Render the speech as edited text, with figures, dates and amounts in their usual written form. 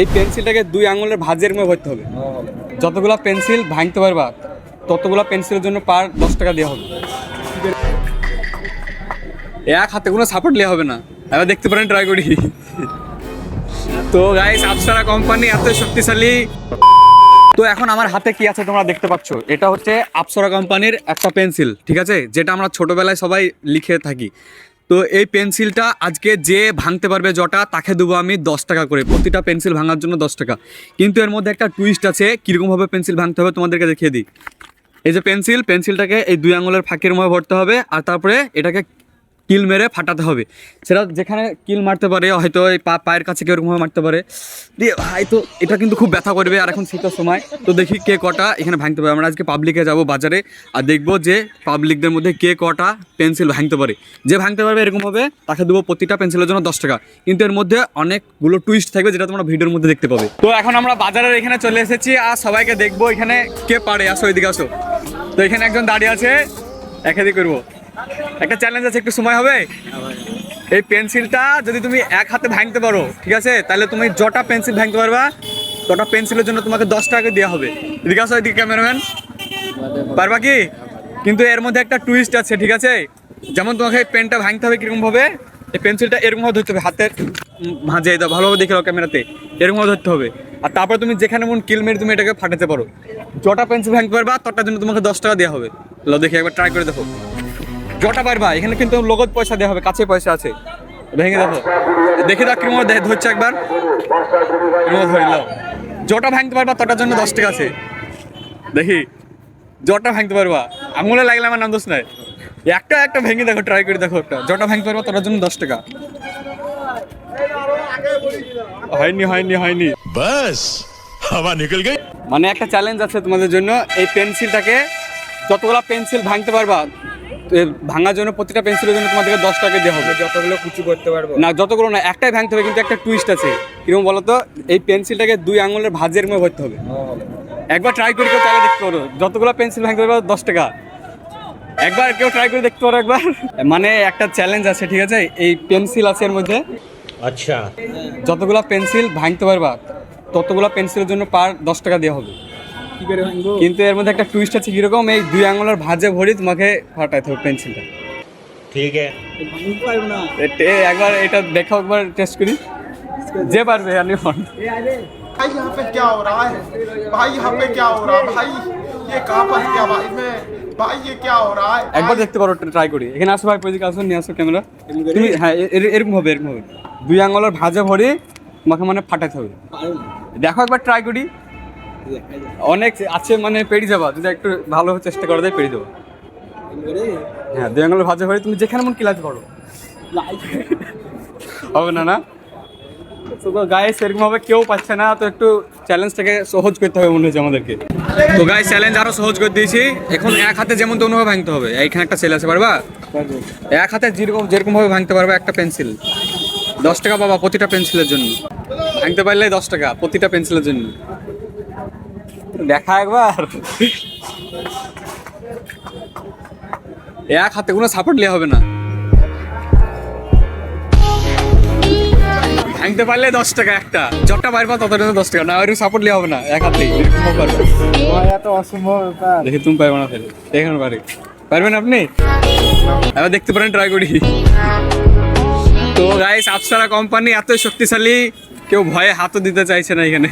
এই পেন্সিলটাকে 2 আঙুলের ভাঁজের মধ্যে ভরতে হবে। যতগুলো পেন্সিল ভাঙতে পারবা ততগুলো পেন্সিলের জন্য পার 10 টাকা দেওয়া হবে। এক হাতে কোনো সাপোর্ট নেওয়া হবে না, এবার দেখতে পারেন, ট্রাই করি। তো গাইস, আপসারা কোম্পানি এত শক্তিশালী। তো এখন আমার হাতে কি আছে তোমরা দেখতে পাচ্ছ, এটা হচ্ছে আপসারা কোম্পানির একটা পেন্সিল, ঠিক আছে, যেটা আমরা ছোটবেলায় সবাই লিখে থাকি। তো এই পেন্সিলটা আজকে যে ভাঙতে পারবে জটা তাকে দেবো আমি 10 টাকা করে, প্রতিটা পেন্সিল ভাঙার জন্য 10 টাকা। কিন্তু এর মধ্যে একটা টুইস্ট আছে, কীরকমভাবে পেন্সিল ভাঙতে হবে তোমাদেরকে দেখিয়ে দিই। এই যে পেন্সিলটাকে এই 2 আঙুলের ফাঁকের মধ্যে ভরতে হবে, আর তারপরে এটাকে কিল মেরে ফাটাতে হবে। সেটা যেখানে কিল মারতে পারে, হয়তো এই পায়ের কাছে কেউ এরকমভাবে মারতে পারে দিয়ে ভাই। তো এটা কিন্তু খুব ব্যথা করবে, আর এখন শীতের সময়। তো দেখি কে কটা এখানে ভাঙতে পারে। আমরা আজকে পাবলিকে যাব বাজারে, আর দেখবো যে পাবলিকদের মধ্যে কে কটা পেন্সিল ভাঙতে পারে। যে ভাঙতে পারবে এরকমভাবে তাকে দেবো প্রতিটা পেন্সিলের জন্য 10 টাকা। কিন্তু এর মধ্যে অনেকগুলো টুইস্ট থাকবে, যেটা তোমরা ভিডিওর মধ্যে দেখতে পাবে। তো এখন আমরা বাজারের এখানে চলে এসেছি, আর সবাইকে দেখবো এখানে কে পারে। আসো, ওইদিকে আসো। তো এখানে একজন দাঁড়িয়ে আছে, একাদি করবো। একটা চ্যালেঞ্জ আছে, একটু সময় হবে। এই পেন্সিলটা যদি তুমি এক হাতে ভাঙতে পারো, ঠিক আছে, তাহলে তুমি যটা পেন্সিল ভাঙতে পারবা তটা পেন্সিলের জন্য তোমাকে 10 টাকা দেওয়া হবে। এদিকে আসো, এদিকে ক্যামেরাম্যান, পারবা কি? কিন্তু এর মধ্যে একটা টুইস্ট আছে, ঠিক আছে। যেমন তোমাকে এই পেনটা ভাঙতে হবে কীরকমভাবে, এই পেন্সিলটা এরকমভাবে ধরতে হবে, হাতের ভাঁজে দাও, ভালোভাবে দেখে নাও ক্যামেরাতে, এরকমভাবে ধরতে হবে। আর তারপর তুমি যেখানে মন কিল মেরে তুমি এটাকে ফাটাতে পারো। যটা পেন্সিল ভাঙতে পারবা তটার জন্য তোমাকে 10 টাকা দেওয়া হবে। লো, দেখি একবার ট্রাই করে দেখো। জটা পারবা, এখানে কিন্তু নগদ পয়সা দেওয়া হবে, কাছে পয়সা আছে। ভেঙে দেখো, দেখে দাও কিরকম ধরছে একবার, ধরে নাও। জটা ভাঙতে পারবা তটার জন্য 10 টাকা আছে। দেখি, জটা ভাঙতে পারবা, আঙুলে লাগলে আমার নাম দোষ নাই। একটা ভেঙে দেখো, ট্রাই করে দেখো। একটা জটা ভাঙতে পারবা তটার জন্য 10 টাকা। হয়নি বাস হাওয়া নিকল গই। মানে একটা চ্যালেঞ্জ আছে তোমাদের জন্য। এই পেন্সিলটাকে যতগুলো পেন্সিল ভাঙতে পারবা, ভাঙার জন্য প্রতিটা পেন্সিলের জন্য তোমাদেরকে 10 টাকা দেওয়া হবে। যতগুলো কুচি করতে পারবো না, যতগুলো না, একটাই ভাঙতে হবে। কিন্তু একটা টুইস্ট আছে, কিরকম বলো তো। এই পেন্সিলটাকে 2 আঙুলের ভাঁজের মধ্যে ভরতে হবে। একবার ট্রাই করে কেউ চাইলে দেখতে পারো, যতগুলো পেন্সিল ভাঙতে পারবে 10 টাকা। একবার কেউ ট্রাই করে দেখতে পারো একবার। মানে একটা চ্যালেঞ্জ আছে, ঠিক আছে। এই পেন্সিল আছে এর মধ্যে, আচ্ছা, যতগুলো পেন্সিল ভাঙতে পারবা ততগুলো পেন্সিলের জন্য পার 10 টাকা দেওয়া হবে। কিন্তু এর মধ্যে একটা টুইস্ট আছে, কিরকম, এই 2 আঙুলের ভাঁজে ভরি তোমাকে ফাটাইতে হবে পেন্সিলটা। ঠিক আছে, একবার এটা দেখো, একবার টেস্ট করি, যে পারবে। भाई यहाँ पे क्या हो रहा है भाई, यहाँ पे क्या हो रहा है भाई, ये कहाँ फंस गया भाई मैं, भाई ये क्या हो रहा है। একবার দেখতে পারো, ট্রাই করি। এখানে আসো ভাই, পজিকে আসো, নিয়ে আসো ক্যামেরা। তুমি হ্যাঁ, এরকম হবে, 2 আঙুলের ভাঁজে ভরি তোমাকে মানে ফাটাইতে হবে। দেখো একবার ট্রাই করি। অনেক আছে, মানে পেরিয়ে যাবা, যদি একটু ভালো চেষ্টা করে দেয় পেরিয়ে যাবো। হ্যাঁ, 2 আঙুলের ভাঁজে ভরি তুমি যেখানে মন কিলাতে পারো। হবে না? তো গাইস, এরকমভাবে কেউ পাচ্ছে না, তো একটু চ্যালেঞ্জটাকে সহজ করতে হবে মনে হচ্ছে আমাদেরকে। তো গাইস, চ্যালেঞ্জ আরো সহজ করে দিয়েছি। এখন এক হাতে যেমন তেমনভাবে ভাঙতে হবে। এইখানে একটা সেল আছে, পারবা? এক হাতে যেরকমভাবে ভাঙতে পারবা একটা পেন্সিল, 10 টাকা পাবা প্রতিটা পেন্সিলের জন্য। ভাঙতে পারলে 10 টাকা প্রতিটা পেন্সিলের জন্য। দেখা একবার। এক হাতে কোনো সাপোর্ট নেওয়া হবে না, ভাঙতে পারলে 10 টাকা একটা। যতটা পারবা ততটা 10 টাকা, না ওইরকম সাপোর্ট নেওয়া হবে না, এক হাতেই এরকম পারবে। এত অসম্ভব ব্যাপার। দেখি তুমি পারবে না, ফেলে এখানে পারবেন আপনি। এবার দেখতে পারেন, ট্রাই করি। তো গাইস, আপসারা কোম্পানি এত শক্তিশালী, কেউ ভয়ে হাতও দিতে চাইছে না এখানে।